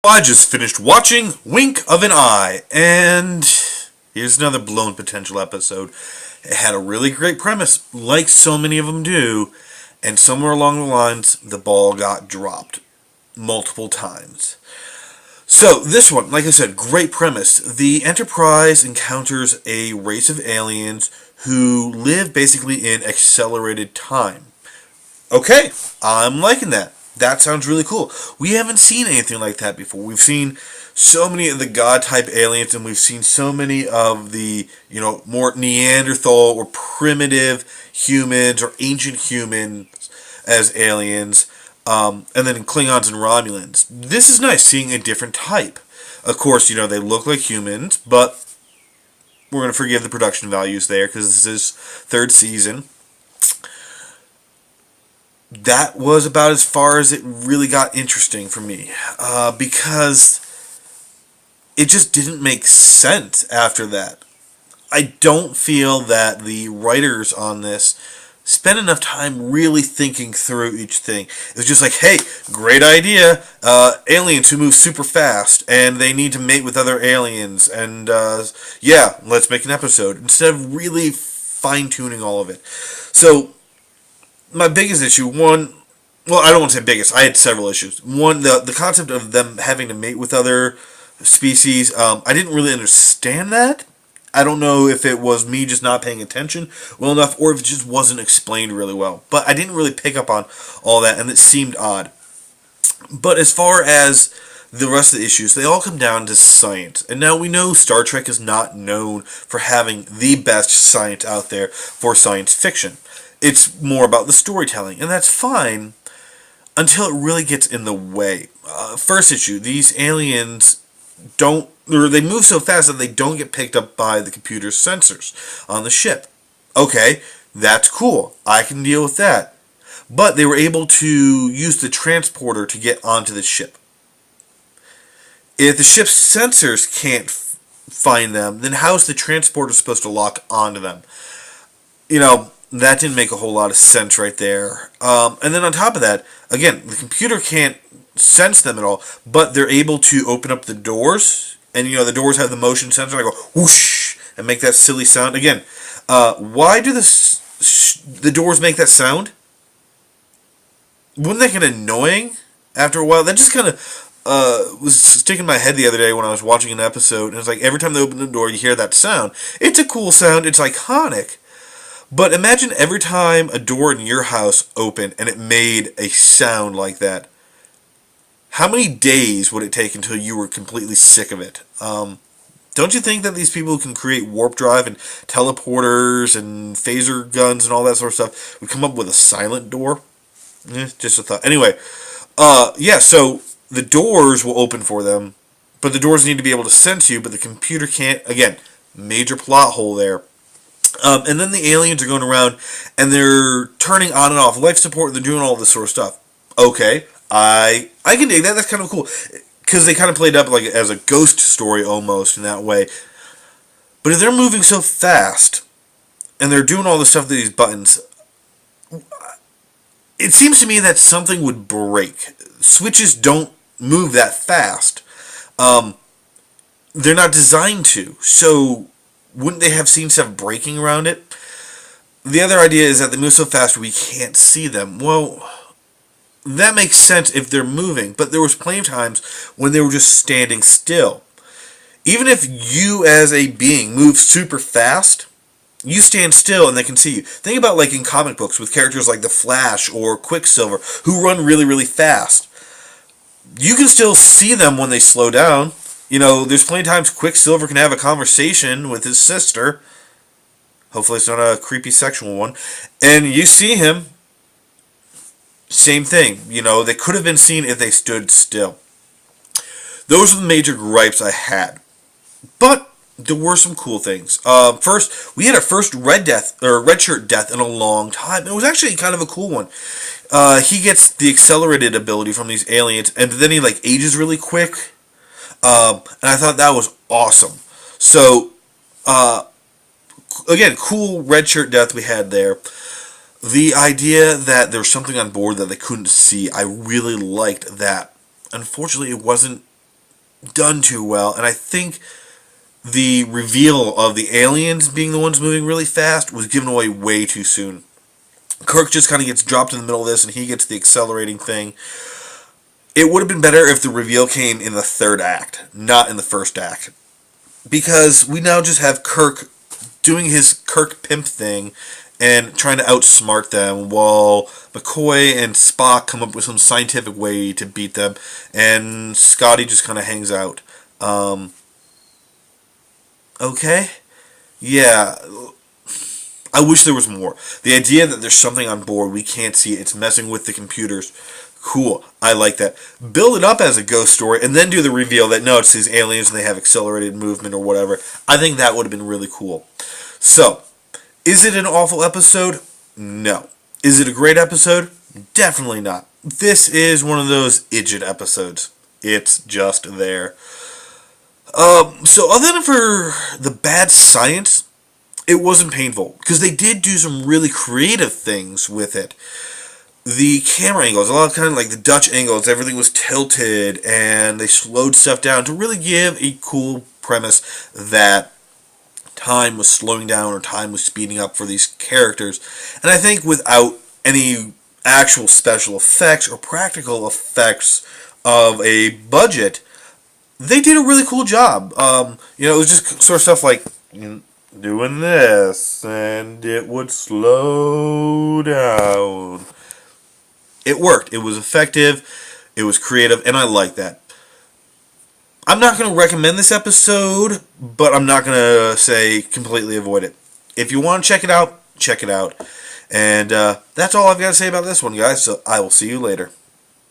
I just finished watching Wink of an Eye, and here's another blown potential episode. It had a really great premise, like so many of them do, and somewhere along the lines, the ball got dropped multiple times. So, this one, like I said, great premise. The Enterprise encounters a race of aliens who live basically in accelerated time. Okay, I'm liking that. That sounds really cool. We haven't seen anything like that before. We've seen so many of the God-type aliens, and we've seen so many of the, more Neanderthal or primitive humans or ancient humans as aliens, and then Klingons and Romulans. This is nice, seeing a different type. Of course, they look like humans, but we're going to forgive the production values there because this is third season. That was about as far as it really got interesting for me, because it just didn't make sense after that. I don't feel that the writers on this spent enough time really thinking through each thing. It was just like, hey, great idea, aliens who move super fast, and they need to mate with other aliens, and yeah, let's make an episode, instead of really fine-tuning all of it. So, my biggest issue, I don't want to say biggest, I had several issues. One, the concept of them having to mate with other species, I didn't really understand that. I don't know if it was me just not paying attention well enough, or if it just wasn't explained really well. But I didn't really pick up on all that, and it seemed odd. But as far as the rest of the issues, they all come down to science. And now we know Star Trek is not known for having the best science out there for science fiction. It's more about the storytelling, and that's fine until it really gets in the way. First issue, these aliens they move so fast that they don't get picked up by the computer's sensors on the ship. Okay, that's cool. I can deal with that. But they were able to use the transporter to get onto the ship. If the ship's sensors can't find them, then how is the transporter supposed to lock onto them? That didn't make a whole lot of sense right there. And then on top of that, again, the computer can't sense them at all, but they're able to open up the doors, and the doors have the motion sensor, and I go whoosh, and make that silly sound. Again, why do the doors make that sound? Wouldn't that get annoying after a while? That just kind of was sticking in my head the other day when I was watching an episode, and it's like every time they open the door, you hear that sound. It's a cool sound, it's iconic. But imagine every time a door in your house opened and it made a sound like that. How many days would it take until you were completely sick of it? Don't you think that these people who can create warp drive and teleporters and phaser guns and all that sort of stuff would come up with a silent door? Just a thought. Anyway, so the doors will open for them, but the doors need to be able to sense you, but the computer can't. Again, major plot hole there. And then the aliens are going around and they're turning on and off life support, and they're doing all this sort of stuff. Okay, I can dig that. That's kind of cool, because they kind of played up like as a ghost story almost in that way. But if they're moving so fast and they're doing all this stuff with these buttons, it seems to me that something would break. Switches don't move that fast. They're not designed to. So wouldn't they have seen stuff breaking around it? The other idea is that they move so fast we can't see them. Well, that makes sense if they're moving, but there was plenty of times when they were just standing still. Even if you as a being move super fast, you stand still and they can see you. Think about like in comic books with characters like the Flash or Quicksilver who run really, really fast. You can still see them when they slow down. There's plenty of times Quicksilver can have a conversation with his sister. Hopefully it's not a creepy sexual one. And you see him. Same thing. They could have been seen if they stood still. Those are the major gripes I had. But there were some cool things. First, we had our first red shirt death in a long time. It was actually kind of a cool one. He gets the accelerated ability from these aliens, and then he ages really quick. And I thought that was awesome. So, again, cool red shirt death we had there. The idea that there was something on board that they couldn't see, I really liked that. Unfortunately, it wasn't done too well, and I think the reveal of the aliens being the ones moving really fast was given away way too soon. Kirk just kind of gets dropped in the middle of this, and he gets the accelerating thing. It would have been better if the reveal came in the third act, not in the first act. Because we now just have Kirk doing his Kirk Pimp thing and trying to outsmart them while McCoy and Spock come up with some scientific way to beat them, and Scotty just kind of hangs out. Okay? Yeah. I wish there was more. The idea that there's something on board, we can't see it, it's messing with the computers. Cool. I like that. Build it up as a ghost story and then do the reveal that no, it's these aliens and they have accelerated movement or whatever. I think that would have been really cool. So, is it an awful episode? No. Is it a great episode? Definitely not. This is one of those idiot episodes. It's just there. So other than for the bad science, it wasn't painful because they did do some really creative things with it. The camera angles, a lot of kind of like the Dutch angles, everything was tilted and they slowed stuff down to really give a cool premise that time was slowing down or time was speeding up for these characters. And I think without any actual special effects or practical effects of a budget, they did a really cool job. It was just sort of stuff like doing this and it would slow down. It worked. It was effective. It was creative, and I like that. I'm not going to recommend this episode, but I'm not going to say completely avoid it. If you want to check it out, check it out. And that's all I've got to say about this one, guys. So I will see you later.